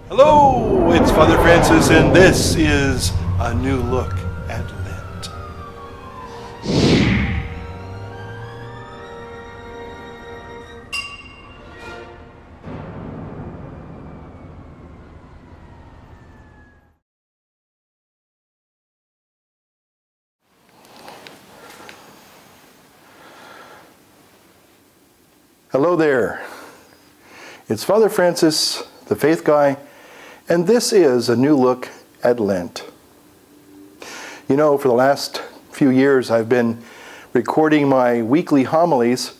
Hello, it's Father Francis, and this is a new look at Lent. Hello there. It's Father Francis, the faith guy, and this is a new look at Lent. You know, for the last few years I've been recording my weekly homilies,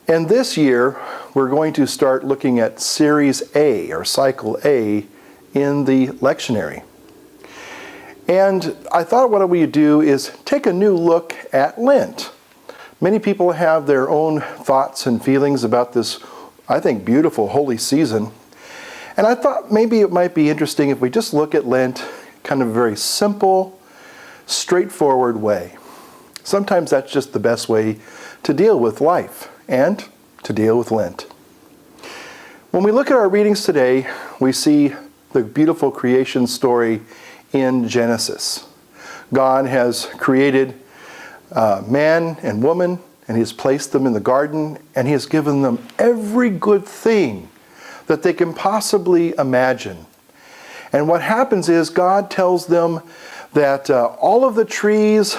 and this year we're going to start looking at Series A, or Cycle A, in the lectionary. And I thought what we would do is take a new look at Lent. Many people have their own thoughts and feelings about this, I think, beautiful holy season. And I thought maybe it might be interesting if we just look at Lent kind of a very simple, straightforward way. Sometimes that's just the best way to deal with life and to deal with Lent. When we look at our readings today, we see the beautiful creation story in Genesis. God has created man and woman, and He has placed them in the garden, and He has given them every good thing that they can possibly imagine. And what happens is God tells them that all of the trees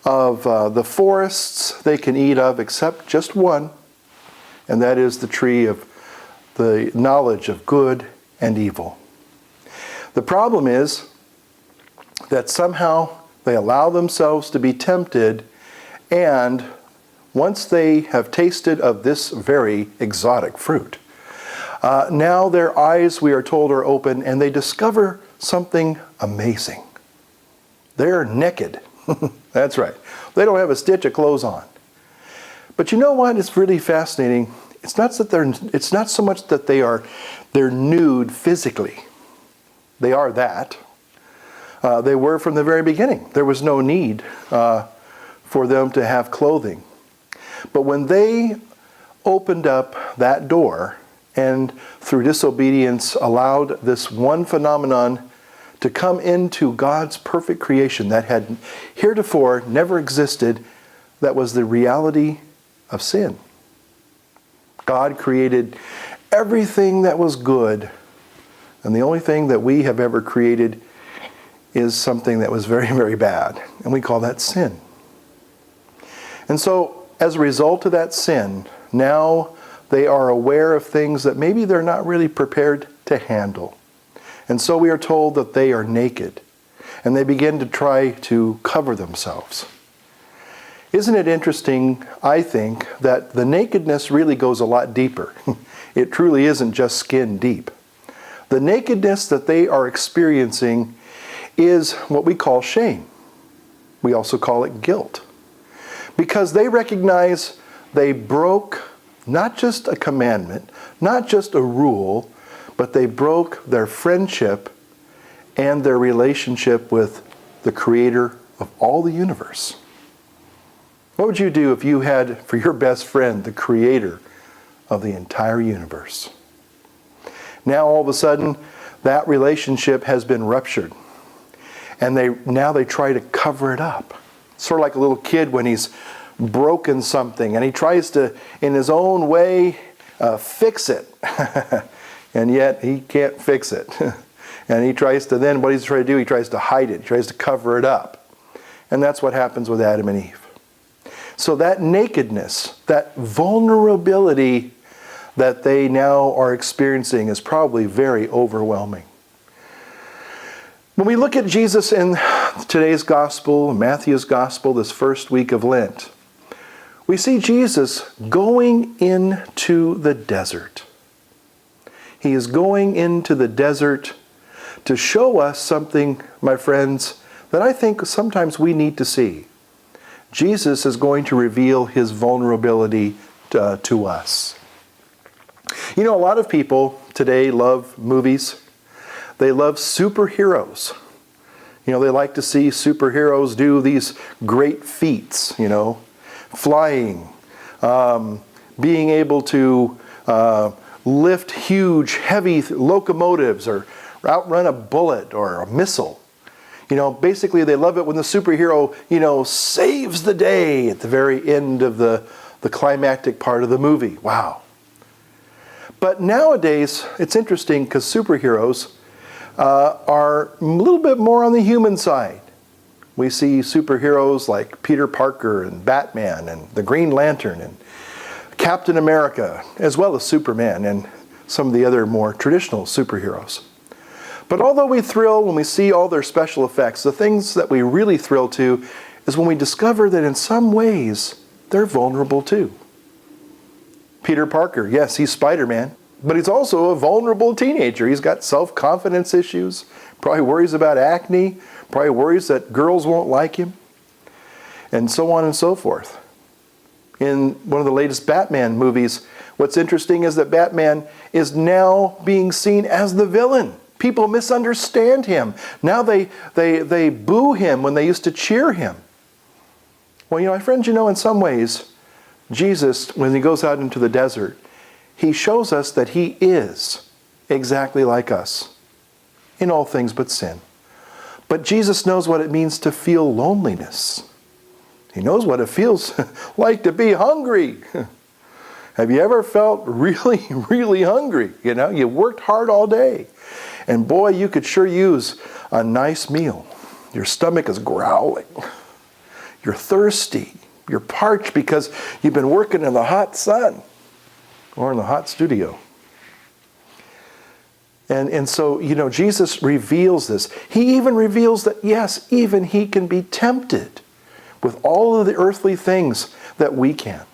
of the forests they can eat of except just one, and that is the tree of the knowledge of good and evil. The problem is that somehow they allow themselves to be tempted, and once they have tasted of this very exotic fruit, now their eyes, we are told, are open, and they discover something amazing. They're naked. That's right. They don't have a stitch of clothes on. But you know what? It's really fascinating. It's not so much that they're nude physically. They are that. They were from the very beginning. There was no need for them to have clothing. But when they opened up that door and through disobedience allowed this one phenomenon to come into God's perfect creation that had heretofore never existed, that was the reality of sin. God created everything that was good, and the only thing that we have ever created is something that was very, very bad, and we call that sin. And so, as a result of that sin, now they are aware of things that maybe they're not really prepared to handle. And so we are told that they are naked, and they begin to try to cover themselves. Isn't it interesting, I think, that the nakedness really goes a lot deeper. It truly isn't just skin deep. The nakedness that they are experiencing is what we call shame. We also call it guilt. Because they recognize they broke not just a commandment, not just a rule, but they broke their friendship and their relationship with the Creator of all the universe. What would you do if you had for your best friend the Creator of the entire universe? Now all of a sudden, that relationship has been ruptured. And now they try to cover it up. Sort of like a little kid when he's broken something and he tries to, in his own way, fix it. And yet he can't fix it. And he tries to then, what he's trying to do, he tries to hide it. He tries to cover it up. And that's what happens with Adam and Eve. So that nakedness, that vulnerability that they now are experiencing is probably very overwhelming. When we look at Jesus in today's gospel, Matthew's gospel, this first week of Lent, we see Jesus going into the desert. He is going into the desert to show us something, my friends, that I think sometimes we need to see. Jesus is going to reveal His vulnerability to us. You know, a lot of people today love movies. They love superheroes. You know, they like to see superheroes do these great feats, you know, flying, being able to lift huge, heavy locomotives or outrun a bullet or a missile. Basically they love it when the superhero, saves the day at the very end of the climactic part of the movie. Wow. But nowadays, it's interesting because superheroes are a little bit more on the human side. We see superheroes like Peter Parker and Batman and the Green Lantern and Captain America, as well as Superman and some of the other more traditional superheroes. But although we thrill when we see all their special effects, the things that we really thrill to is when we discover that in some ways they're vulnerable too. Peter Parker, yes, he's Spider-Man, but he's also a vulnerable teenager. He's got self-confidence issues, probably worries about acne, probably worries that girls won't like him, and so on and so forth. In one of the latest Batman movies, what's interesting is that Batman is now being seen as the villain. People misunderstand him. Now they boo him when they used to cheer him. Well, my friends, in some ways, Jesus, when he goes out into the desert, he shows us that he is exactly like us in all things but sin. But Jesus knows what it means to feel loneliness. He knows what it feels like to be hungry. Have you ever felt really, really hungry? You worked hard all day. And boy, you could sure use a nice meal. Your stomach is growling. You're thirsty. You're parched because you've been working in the hot sun or in the hot studio. And so, Jesus reveals this. He even reveals that, yes, even he can be tempted with all of the earthly things that we can.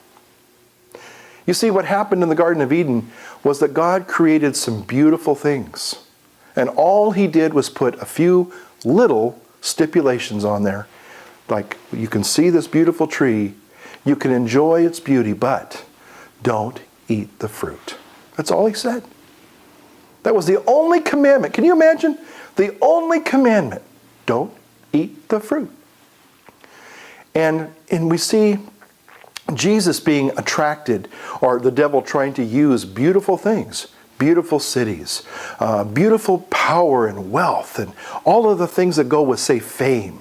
You see, what happened in the Garden of Eden was that God created some beautiful things. And all he did was put a few little stipulations on there. Like, you can see this beautiful tree, you can enjoy its beauty, but don't eat the fruit. That's all he said. That was the only commandment. Can you imagine? The only commandment. Don't eat the fruit. And we see Jesus being attracted, or the devil trying to use beautiful things, beautiful cities, beautiful power and wealth, and all of the things that go with, say, fame.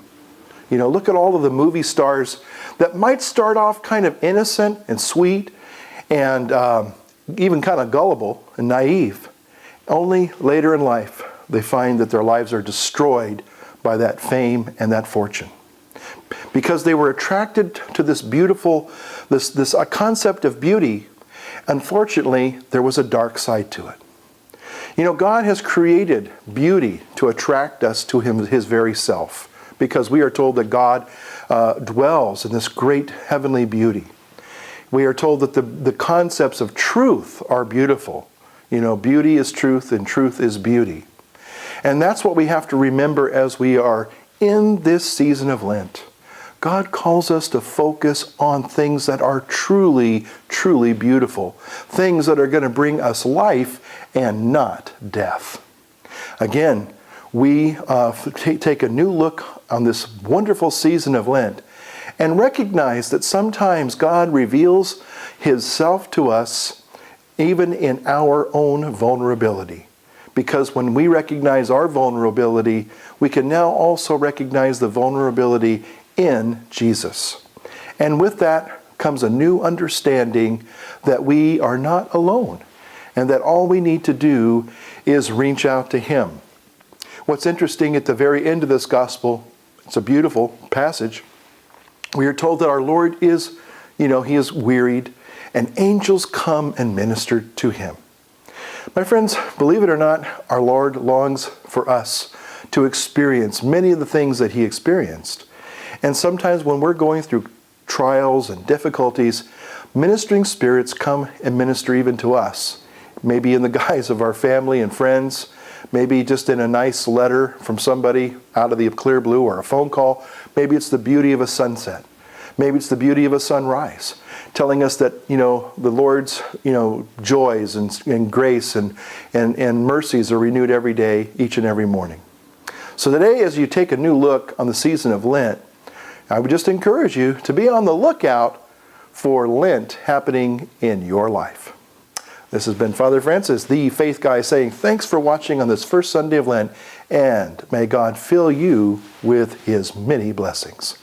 Look at all of the movie stars that might start off kind of innocent and sweet and even kind of gullible and naive. Only later in life, they find that their lives are destroyed by that fame and that fortune. Because they were attracted to this beautiful, this concept of beauty. Unfortunately, there was a dark side to it. God has created beauty to attract us to his very self, because we are told that God dwells in this great heavenly beauty. We are told that the concepts of truth are beautiful. Beauty is truth and truth is beauty. And that's what we have to remember as we are in this season of Lent. God calls us to focus on things that are truly, truly beautiful. Things that are going to bring us life and not death. Again, we take a new look on this wonderful season of Lent and recognize that sometimes God reveals his self to us even in our own vulnerability. Because when we recognize our vulnerability, we can now also recognize the vulnerability in Jesus. And with that comes a new understanding that we are not alone and that all we need to do is reach out to him. What's interesting at the very end of this gospel, it's a beautiful passage. We are told that our Lord is, he is wearied, and angels come and minister to him. My friends, believe it or not, our Lord longs for us to experience many of the things that he experienced. And sometimes when we're going through trials and difficulties, ministering spirits come and minister even to us. Maybe in the guise of our family and friends, maybe just in a nice letter from somebody out of the clear blue or a phone call. Maybe it's the beauty of a sunset. Maybe it's the beauty of a sunrise, telling us that, the Lord's, joys and grace and mercies are renewed every day, each and every morning. So today, as you take a new look on the season of Lent, I would just encourage you to be on the lookout for Lent happening in your life. This has been Father Francis, the Faith Guy, saying thanks for watching on this first Sunday of Lent, and may God fill you with his many blessings.